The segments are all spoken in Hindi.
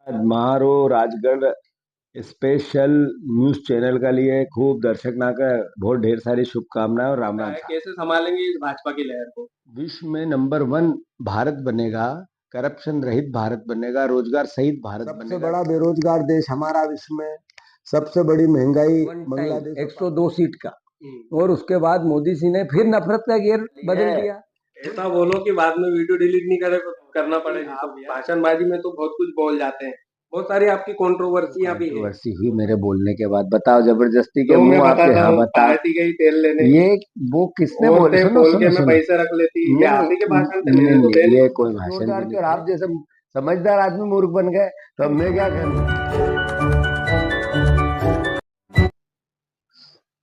मारो राजगढ़ स्पेशल न्यूज चैनल का लिए खूब दर्शक ना का बहुत ढेर सारी शुभकामनाएं और राम राम है साहब। कैसे संभालेंगे इस भाजपा की लहर को। विश्व में नंबर 1 भारत बनेगा, करप्शन रहित भारत बनेगा, रोजगार सहित भारत सबसे बनेगा। बड़ा बेरोजगार देश हमारा विश्व में, सबसे बड़ी महंगाई बांग्लादेश 102 सीट का। और उसके बाद मोदी जी ने फिर नफरत का गेर बदल दिया। ऐसा बोलो कि बाद में वीडियो डिलीट नहीं करना पड़ेगा। आप भाषणबाजी में तो बहुत कुछ बोल जाते हैं, बहुत सारी आपकी कंट्रोवर्सियां भी है। कंट्रोवर्सी हुई मेरे बोलने के बाद, बताओ जबरदस्ती के तो मैं मुंह आपके। बताता हाँ हूँ, बताओ। पार्टी गई तेल लेने, ये वो किसने बोले? औरतें सुनो खोल सुनो के मैं सुनो। पैसे रख लेती, ये आप ही के भाषण थे, नहीं मैंने तो थे नहीं, नहीं। ये कोई भाषण भी नहीं। आप जैसे समझदार आदमी मूर्ख बन गए तो अब मैं क्या करूं?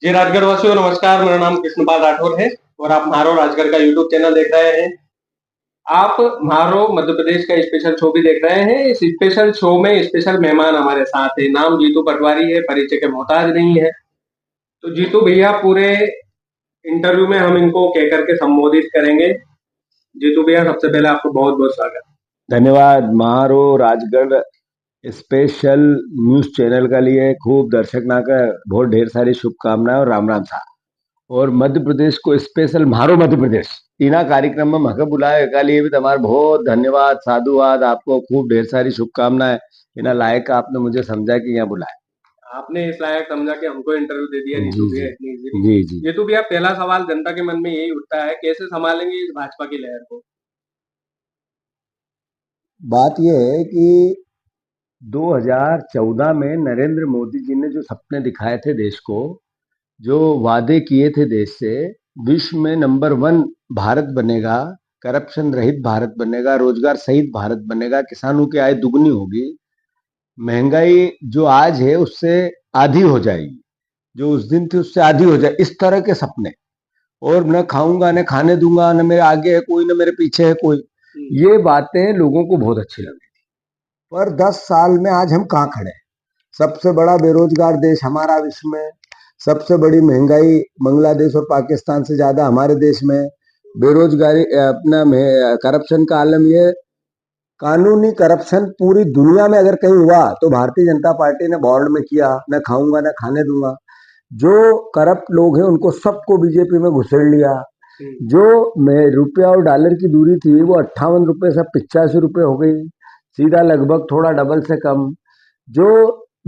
जी राजगढ़ वासियों नमस्कार, मेरा नाम कृष्णपाल राठौर है और आप म्हारो राजगढ़ का यूट्यूब चैनल देख रहे हैं। आप म्हारो मध्य प्रदेश का स्पेशल शो भी देख रहे हैं। इस स्पेशल शो में स्पेशल मेहमान हमारे साथ है। नाम जीतू पटवारी है, परिचय के मोहताज नहीं है। तो जीतू भैया पूरे इंटरव्यू में हम इनको कह करके संबोधित करेंगे। जीतू भैया सबसे पहले आपको बहुत बहुत स्वागत। धन्यवाद। मारो राजगढ़ स्पेशल न्यूज चैनल का लिए खूब दर्शक ना का बहुत ढेर सारी शुभकामनाएं और राम राम साहब। और मध्य प्रदेश को स्पेशल मारो मध्य प्रदेश इना कार्यक्रम में मके बुलाए का लिए भी तुम्हारा बहुत धन्यवाद, साधुवाद। आपको खूब ढेर सारी शुभकामनाएं। इना लायक आपने मुझे समझा कि यहाँ बुलाए। आपने इस लायक समझा कि हमको इंटरव्यू दे दिया जीतू जी भैया जी इतनी इजीली। जी जी। जीतू भैया पहला सवाल जनता के मन में यही उठता है, कैसे संभालेंगे इस भाजपा की लहर को। बात यह है कि 2014 में नरेंद्र मोदी जी ने जो सपने दिखाए थे देश को, जो वादे किए थे देश से, विश्व में नंबर 1 भारत बनेगा, करप्शन रहित भारत बनेगा, रोजगार सहित भारत बनेगा, किसानों की आय दुगनी होगी, महंगाई जो आज है उससे आधी हो जाएगी, जो उस दिन थी उससे आधी हो जाए, इस तरह के सपने। और न खाऊंगा न खाने दूंगा, न मेरे आगे है कोई न मेरे पीछे है कोई, ये बातें लोगों को बहुत अच्छी लगी। पर 10 साल में आज हम कहाँ खड़े हैं? सबसे बड़ा बेरोजगार देश हमारा विश्व में, सबसे बड़ी महंगाई बांग्लादेश और पाकिस्तान से ज्यादा हमारे देश में, बेरोजगारी अपना करप्शन का आलम ये, कानूनी करप्शन पूरी दुनिया में अगर कहीं हुआ तो भारतीय जनता पार्टी ने बोर्ड में किया। न खाऊंगा न खाने दूंगा। जो करप्ट लोग हैं उनको सबको बीजेपी में घुसेड़ लिया। जो रुपया और डॉलर की दूरी थी वो 58 रुपए से 85 रुपए हो गई, सीधा लगभग थोड़ा डबल से कम। जो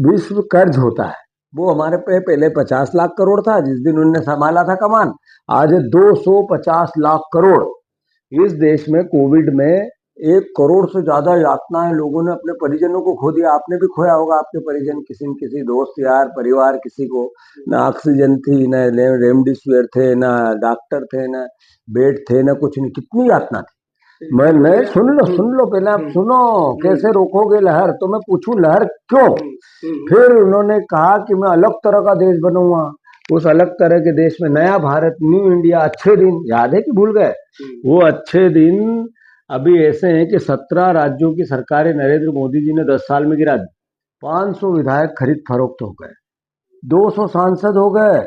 विश्व कर्ज होता है वो हमारे पे पहले 50 लाख करोड़ था जिस दिन उन्होंने संभाला था कमान, आज 250 लाख करोड़। इस देश में कोविड में 1 करोड़ से ज्यादा यातनाएं लोगों ने अपने परिजनों को खो दिया। आपने भी खोया होगा आपके परिजन, किसी न किसी दोस्त यार परिवार किसी को। ना ऑक्सीजन थी, ना रेमडेसिविर थे, ना डॉक्टर थे, ना बेड थे, ना कुछ नहीं। कितनी यातना थी। मैं सुन लो पहले आप सुनो। कैसे रोकोगे लहर? तो मैं पूछूं लहर क्यों? फिर उन्होंने कहा कि मैं अलग तरह का देश बनूंगा। उस अलग तरह के देश में नया भारत, न्यू इंडिया, अच्छे दिन याद है कि भूल गए? वो अच्छे दिन अभी ऐसे हैं कि 17 राज्यों की सरकारें नरेंद्र मोदी जी ने 10 साल में गिरा दी। 500 विधायक खरीद फरोख्त हो गए, 200 सांसद हो गए।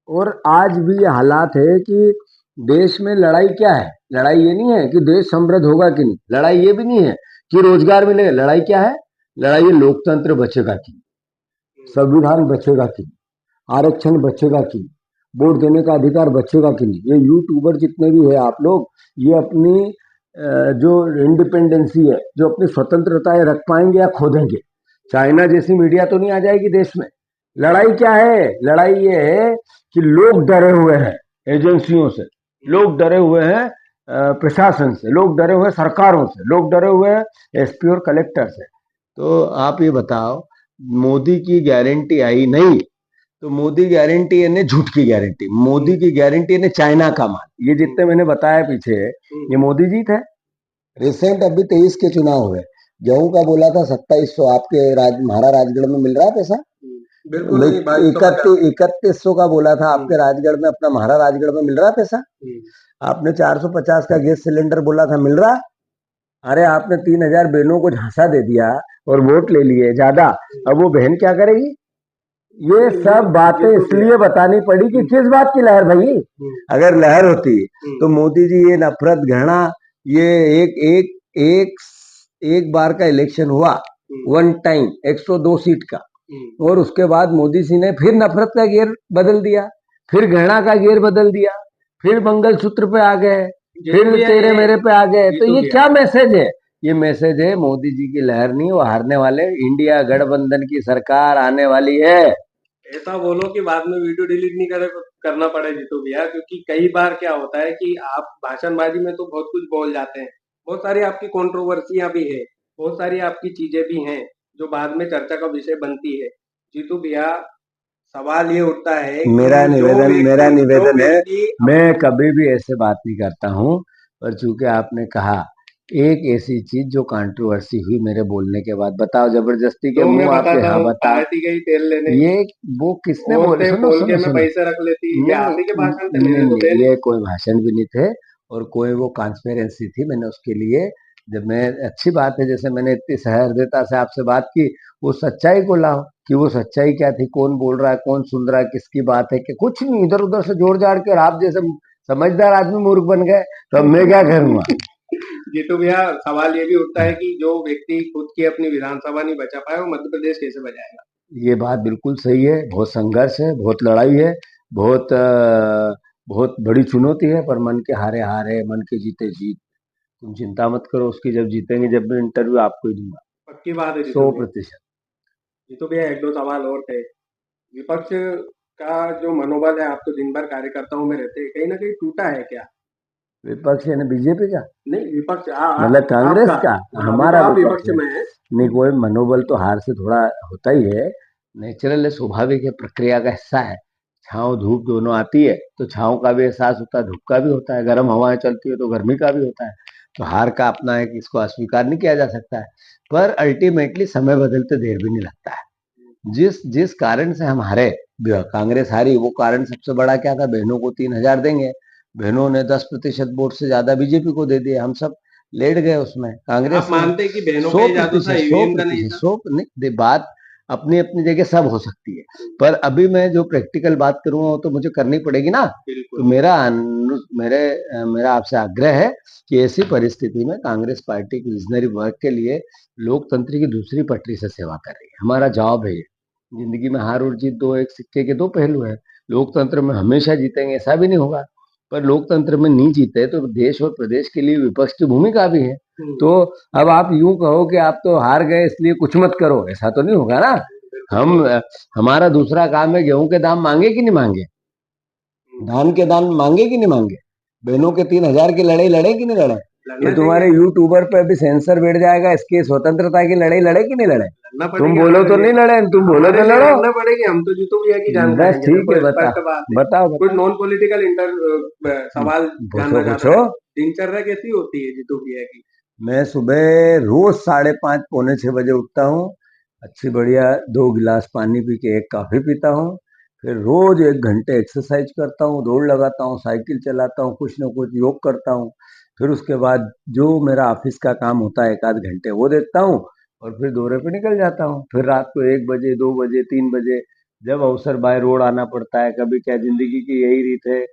और आज भी ये हालात है कि देश में लड़ाई क्या है? लड़ाई ये नहीं है कि देश समृद्ध होगा कि नहीं, लड़ाई ये भी नहीं है कि रोजगार मिलेगा। लड़ाई क्या है? लड़ाई ये लोकतंत्र बचेगा कि, संविधान बचेगा कि, आरक्षण बचेगा कि, वोट देने का अधिकार बचेगा कि नहीं। ये यूट्यूबर जितने भी है आप लोग, ये अपनी जो इंडिपेंडेंसी है, जो अपनी स्वतंत्रताएं रख पाएंगे या खो देंगे? चाइना जैसी मीडिया तो नहीं आ जाएगी देश में। लड़ाई क्या है? लड़ाई ये है कि लोग डरे हुए हैं एजेंसियों से, लोग डरे हुए हैं प्रशासन से, लोग डरे हुए हैं सरकारों से, लोग डरे हुए हैं एसपी और कलेक्टर से। तो आप ये बताओ, मोदी की गारंटी आई नहीं तो मोदी गारंटी है झूठ की गारंटी, मोदी की गारंटी है चाइना का माल। ये जितने मैंने बताया पीछे, ये मोदी जी थे। रिसेंट अभी 23 के चुनाव हुए, गेहूं का बोला था 2700, आपके हमारा राजगढ़ में मिल रहा है पैसा? बिल्कुल नहीं, 3100 का बोला था आपके राजगढ़ में, अपना महारा राजगढ़ में मिल रहा है पैसा? आपने 450 का गैस सिलेंडर बोला था, मिल रहा? अरे आपने 3000 बहनों को झांसा दे दिया और वोट ले लिए ज्यादा। अब वो बहन क्या करेगी? ये सब बातें इसलिए बतानी पड़ी कि किस बात की लहर भाई? अगर लहर होती तो मोदी जी ये नफरत घृणा, ये एक एक एक एक बार का इलेक्शन हुआ वन टाइम 102 सीट का। और उसके बाद मोदी जी ने फिर नफरत का गियर बदल दिया, फिर घृणा का गियर बदल दिया, फिर मंगलसूत्र पे आ गए, फिर तेरे मेरे पे आ गए। तो ये क्या मैसेज है? ये मैसेज है मोदी जी की लहर नहीं, वो हारने वाले इंडिया गठबंधन की सरकार आने वाली है। ऐसा बोलो कि बाद में वीडियो डिलीट नहीं करना पड़े जीतू भैया, क्योंकि कई बार क्या होता है कि आप भाषणबाजी में तो बहुत कुछ बोल जाते हैं, बहुत सारी आपकी कंट्रोवर्सियां भी है, बहुत सारी आपकी चीजें भी हैं जो बाद में चर्चा का विषय बनती है। जीतू भैया, सवाल ये उठता है कि मेरा निवेदन है, मैं अपने कभी भी ऐसे बात नहीं करता हूँ। पर चूंकि आपने कहा एक ऐसी चीज जो कंट्रोवर्सी हुई मेरे बोलने के बाद, बताओ जबरदस्ती के तो मैं मुंह आपके, बताता हाँ हूँ, बता। पार्टी गई तेल लेने, ये वो किसने बोले? औरतें सुनो बोल सुनो के मैं सुनो, पैसे रख लेती, ये नहीं आप ही के भाषण थे, नहीं मैंने नहीं तो थे नहीं, नहीं। ये कोई भाषण भी नहीं थे। और कोई वो कॉन्स्पिरेंसी थी, मैंने उसके लिए, जब मैं, अच्छी बात है, जैसे मैंने इतनी सहृदयता से आपसे बात की, वो सच्चाई को लाओ कि वो सच्चाई क्या थी, कौन बोल रहा है, कौन सुन रहा है, किसकी बात है, कि कुछ नहीं, इधर उधर से जोड़ जाड़ के, और आप जैसे समझदार आदमी मूर्ख बन गए, तो अब मैं क्या करूंगा? जीतू भैया, सवाल ये भी उठता है कि जो व्यक्ति खुद की अपनी विधानसभा नहीं बचा पाया, वो मध्य प्रदेश कैसे बचाएगा? ये बात बिल्कुल सही है, बहुत संघर्ष है, बहुत लड़ाई है, बहुत बहुत बड़ी चुनौती है, पर मन के हारे हार है, मन के जीते जीत। तुम चिंता मत करो उसकी, जब जीतेंगे, जब भी इंटरव्यू आपको ही दूंगा, पक्की बात है जीतू भैया। 100%। जीतू भैया, एक दो सवाल और थे। विपक्ष का जो मनोबल है, आप तो दिन भर कार्यकर्ताओं में रहते हैं, कहीं ना कहीं टूटा है क्या? विपक्ष यानी बीजेपी का, नहीं, विपक्ष मतलब कांग्रेस आपका, का? मतलब अभी तो हमारा आप विपक्ष विपक्ष है। में है। नहीं, कोई मनोबल तो हार से थोड़ा होता ही है, नेचुरल है, स्वाभाविक है, प्रक्रिया का हिस्सा है। छांव धूप दोनों आती है तो छांव का भी एहसास होता है, धूप का भी होता है, गर्म हवाएं चलती है तो गर्मी का भी होता है। तो हार का अपना है कि इसको अस्वीकार नहीं किया जा सकता है। पर अल्टीमेटली समय बदलते देर भी नहीं लगता है। जिस जिस कारण से हम हारे, कांग्रेस हारी, वो कारण सबसे बड़ा क्या था? बहनों को 3,000 देंगे, बहनों ने 10% वोट से ज्यादा बीजेपी को दे दिए, हम सब लेट गए उसमें, आप कांग्रेस में। मानते हैं कि बहनों का सौ ही जादू था, प्रतिशत सौ ईवीएम का नहीं प्रतिशत था? सौ नहीं, बात अपनी अपनी जगह सब हो सकती है, पर अभी मैं जो प्रैक्टिकल बात करूंगा वो तो मुझे करनी पड़ेगी ना। तो बिल्कुल। मेरा आपसे आग्रह है कि ऐसी परिस्थिति में कांग्रेस पार्टी की विजनरी वर्क के लिए लोकतंत्र की दूसरी पटरी से सेवा कर रही है। हमारा जॉब है ये। जिंदगी में हार और जीत दो एक सिक्के के दो पहलू है। लोकतंत्र में हमेशा जीतेंगे ऐसा भी नहीं होगा, पर लोकतंत्र में नहीं जीते तो देश और प्रदेश के लिए विपक्ष की भूमिका भी है। तो अब आप यूं कहो कि आप तो हार गए इसलिए कुछ मत करो, ऐसा तो नहीं होगा ना। हम हमारा दूसरा काम है, गेहूं के दाम मांगे कि नहीं मांगे, धान के दाम मांगे कि नहीं मांगे, बहनों के 3,000 की लड़ाई लड़े कि नहीं लड़े। ये तुम्हारे यूट्यूबर पे अभी सेंसर बैठ जाएगा, इसकी स्वतंत्रता की लड़ाई लड़े कि नहीं लड़े? तुम बोलो तो नहीं लड़े, तुम बोलो तो लड़ो। लड़ना पड़ेगी, हम तो जीतू भैया की जान बस खाएंगे, ठीक देखो है, स्पष्ट बात है। बताओ कुछ बताओ। नॉन पॉलिटिकल इंटर सवाल पूछो जानना चाहता पूछो। है। दिनचर्या कैसी होती है जीतू भैया की? मैं सुबह रोज 5:30 पौने 6 बजे उठता हूँ, अच्छी बढ़िया 2 गिलास पानी पी के एक कॉफी पीता हूँ, फिर रोज 1 घंटे एक्सरसाइज करता हूँ, दौड़ लगाता हूँ, साइकिल चलाता हूँ, कुछ ना कुछ योग करता हूँ। फिर उसके बाद जो मेरा ऑफिस का काम होता है 1 आध घंटे वो देखता हूँ, और फिर दौरे पे निकल जाता हूँ। फिर रात को 1 बजे 2 बजे 3 बजे जब अवसर बाय रोड आना पड़ता है, कभी, क्या जिंदगी की यही रीत है,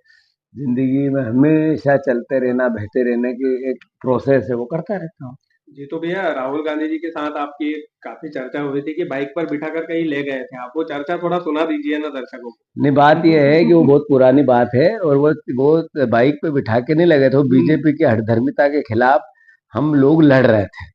जिंदगी में हमेशा चलते रहना, बहते रहने की एक प्रोसेस है, वो करता रहता हूँ। जीतू भैया, राहुल गांधी जी के साथ आपकी काफी चर्चा हुई थी कि बाइक पर बिठाकर कहीं ले गए थे, आप वो चर्चा थोड़ा सुना दीजिए ना दर्शकों को। नहीं, बात यह है कि वो बहुत पुरानी बात है, और वो बाइक पे बिठा के नहीं लगे थे, वो बीजेपी की हठधर्मिता के खिलाफ हम लोग लड़ रहे थे।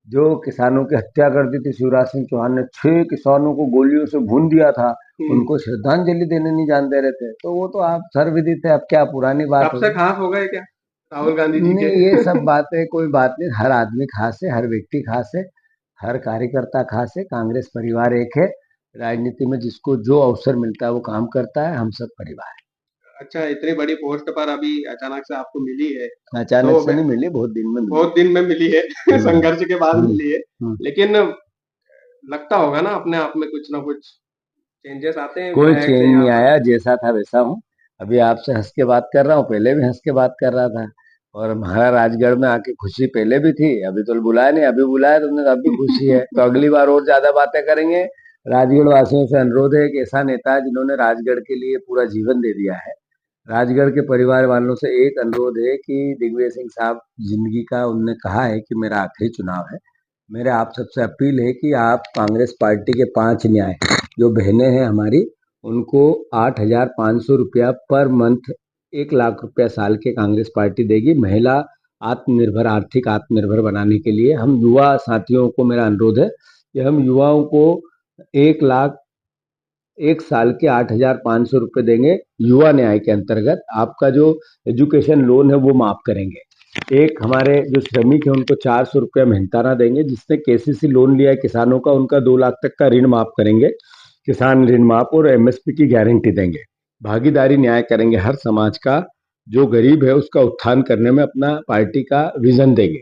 जो किसानों की हत्या कर दी थी शिवराज सिंह चौहान ने, 6 किसानों को गोलियों से भून दिया था, उनको श्रद्धांजलि देने नहीं जान दे रहे थे, तो वो तो आप सर्वविदित है, अब क्या पुरानी बात सबसे होगी। खास हो गए क्या राहुल गांधी जी नहीं, के? ये सब बातें कोई बात नहीं, हर आदमी खास है, हर व्यक्ति खास है, हर कार्यकर्ता खास है, कांग्रेस परिवार एक है। राजनीति में जिसको जो अवसर मिलता है वो काम करता है, हम सब परिवार अच्छा, इतनी बड़ी पोस्ट पर अभी अचानक से आपको मिली है, है। अचानक तो से नहीं मिली, बहुत दिन में मिली। बहुत दिन में मिली है। हम्म, संघर्ष के बाद हम्म, मिली है। हम्म। लेकिन लगता होगा ना अपने आप में कुछ ना कुछ चेंजेस आते हैं कोई विधायक चेंज से नहीं यहाँ पर? आया, जैसा था वैसा हूँ। अभी आपसे हंस के बात कर रहा हूँ, पहले भी हंस के बात कर रहा था। और हमारा राजगढ़ में आके खुशी पहले भी थी, अभी तो बुलाया नहीं, अभी बुलाया तुमने तो अब भी खुशी है, तो अगली बार और ज्यादा बातें करेंगे। राजगढ़ वासियों से अनुरोध है, एक ऐसा नेता है जिन्होंने राजगढ़ के लिए पूरा जीवन दे दिया है। राजगढ़ के परिवार वालों से एक अनुरोध है कि दिग्विजय सिंह साहब, जिंदगी का उनने कहा है कि मेरा आखिरी चुनाव है, मेरे आप सबसे अपील है कि आप कांग्रेस पार्टी के 5 न्याय जो बहनें हैं हमारी, उनको 8,500 रुपया पर मंथ, 1 लाख रुपया साल के कांग्रेस पार्टी देगी। महिला आत्मनिर्भर, आर्थिक आत्मनिर्भर बनाने के लिए हम युवा साथियों को मेरा अनुरोध है कि हम युवाओं को 1 लाख 1 साल के 8,500 रुपये देंगे। युवा न्याय के अंतर्गत आपका जो एजुकेशन लोन है वो माफ करेंगे। एक हमारे जो श्रमिक है उनको 400 रुपया मेहनताना देंगे। जिसने केसीसी लोन लिया है किसानों का, उनका 2 लाख तक का ऋण माफ करेंगे, किसान ऋण माफ, और एमएसपी की गारंटी देंगे। भागीदारी न्याय करेंगे, हर समाज का जो गरीब है उसका उत्थान करने में अपना पार्टी का विजन देंगे।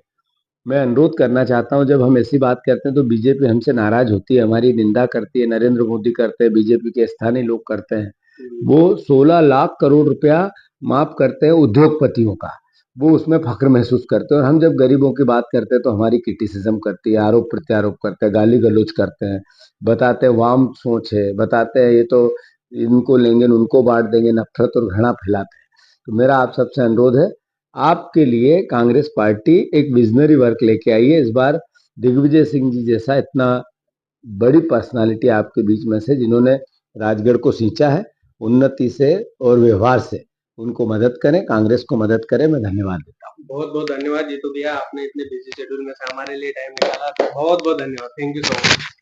मैं अनुरोध करना चाहता हूं, जब हम ऐसी बात करते हैं तो बीजेपी हमसे नाराज होती है, हमारी निंदा करती है, नरेंद्र मोदी करते हैं, बीजेपी के स्थानीय लोग करते हैं। वो 16 लाख करोड़ रुपया माफ करते हैं उद्योगपतियों का, वो उसमें फख्र महसूस करते हैं। और हम जब गरीबों की बात करते हैं तो हमारी क्रिटिसिज्म करती है, आरोप प्रत्यारोप करते हैं, गाली गलौज करते हैं, बताते हैं वाम सोच है, बताते हैं ये तो इनको लेंगे उनको बांट देंगे, नफरत और घृणा फैलाते हैं। तो मेरा आप सबसे अनुरोध है, आपके लिए कांग्रेस पार्टी एक विजनरी वर्क लेके आई है। इस बार दिग्विजय सिंह जी जैसा इतना बड़ी पर्सनालिटी आपके बीच में से, जिन्होंने राजगढ़ को सींचा है उन्नति से और व्यवहार से, उनको मदद करें, कांग्रेस को मदद करें। मैं धन्यवाद देता हूँ। बहुत बहुत धन्यवाद जीतू भैया, आपने इतने बिजी शेड्यूल में से हमारे लिए टाइम निकाला, बहुत बहुत धन्यवाद। Thank you so much.